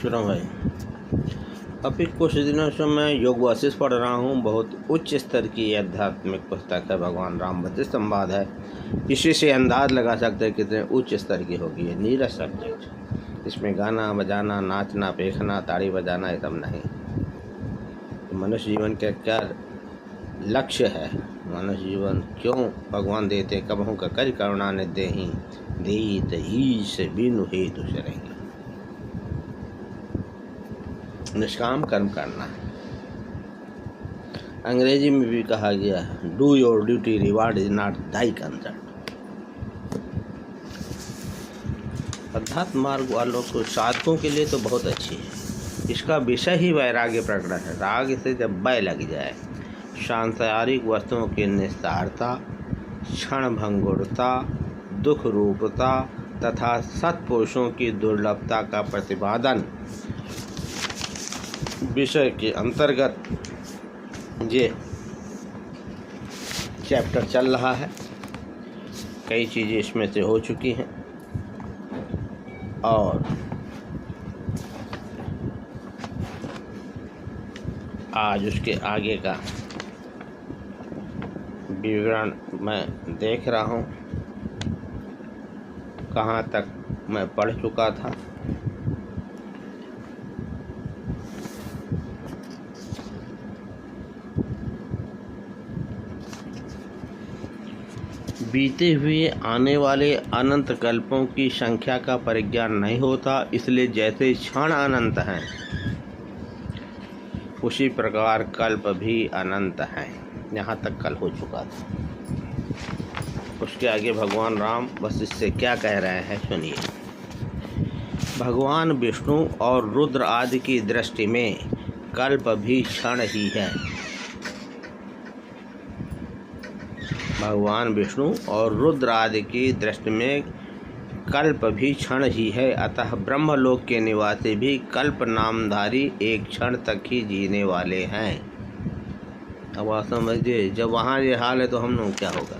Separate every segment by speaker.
Speaker 1: सुनो भाई, अभी कुछ दिनों से मैं योग वासिष्ठ पढ़ रहा हूँ। बहुत उच्च स्तर की आध्यात्मिक पुस्तक है, भगवान राम भद्र संवाद है। इसी से अंदाज लगा सकते हैं कितने उच्च स्तर की होगी ये नीरज सब्जेक्ट। इसमें गाना बजाना, नाचना, फेंकना, ताड़ी बजाना ये सब नहीं। तो मनुष्य जीवन का क्या लक्ष्य है, मनुष्य जीवन क्यों भगवान देते, कबहू का कर करुणा ने देही दीत ही से बिनु हे दूसरेंगे। निष्काम कर्म करना है। अंग्रेजी में भी कहा गया है, do your duty, reward is not thy concern. अध्यात्म मार्ग वालों को, साधकों के लिए तो बहुत अच्छी है। इसका विषय ही वैराग्य प्रकरण है। राग से जब वै लग जाए, सांसारिक वस्तुओं की निस्तारता, क्षण भंगुरता, दुख रूपता तथा सत्पुरुषों की दुर्लभता का प्रतिपादन विषय के अंतर्गत ये चैप्टर चल रहा है। कई चीज़ें इसमें से हो चुकी हैं और आज उसके आगे का विवरण मैं देख रहा हूँ, कहाँ तक मैं पढ़ चुका था। बीते हुए आने वाले अनंत कल्पों की संख्या का परिज्ञान नहीं होता, इसलिए जैसे क्षण अनंत हैं उसी प्रकार कल्प भी अनंत हैं। यहाँ तक कल हो चुका था। उसके आगे भगवान राम बस इससे क्या कह रहे हैं सुनिए। भगवान विष्णु और रुद्र आदि की दृष्टि में कल्प भी क्षण ही है। भगवान विष्णु और रुद्र आदि की दृष्टि में कल्प भी क्षण ही है। अतः ब्रह्मलोक के निवासी भी कल्प नामधारी एक क्षण तक ही जीने वाले हैं। अब आप समझिए, जब वहाँ ये हाल है तो हम लोग क्या होगा।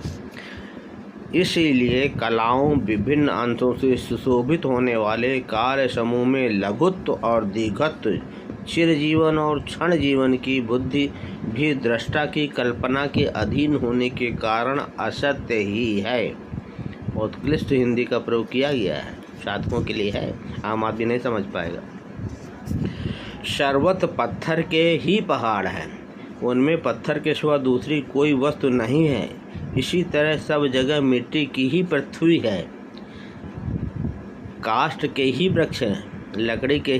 Speaker 1: इसीलिए कलाओं, विभिन्न अंशों से सुशोभित होने वाले कार्य समूह में लघुत्व और दीर्घत्व, चिरजीवन और क्षण जीवन की बुद्धि भी दृष्टा की कल्पना के अधीन होने के कारण असत्य ही है। बहुत क्लिष्ट हिंदी का प्रयोग किया गया है, साधकों के लिए है, आम आदमी नहीं समझ पाएगा। सर्वत्र पत्थर के ही पहाड़ हैं, उनमें पत्थर के सिवा दूसरी कोई वस्तु नहीं है। इसी तरह सब जगह मिट्टी की ही पृथ्वी है, काष्ठ के ही वृक्ष हैं, लकड़ी के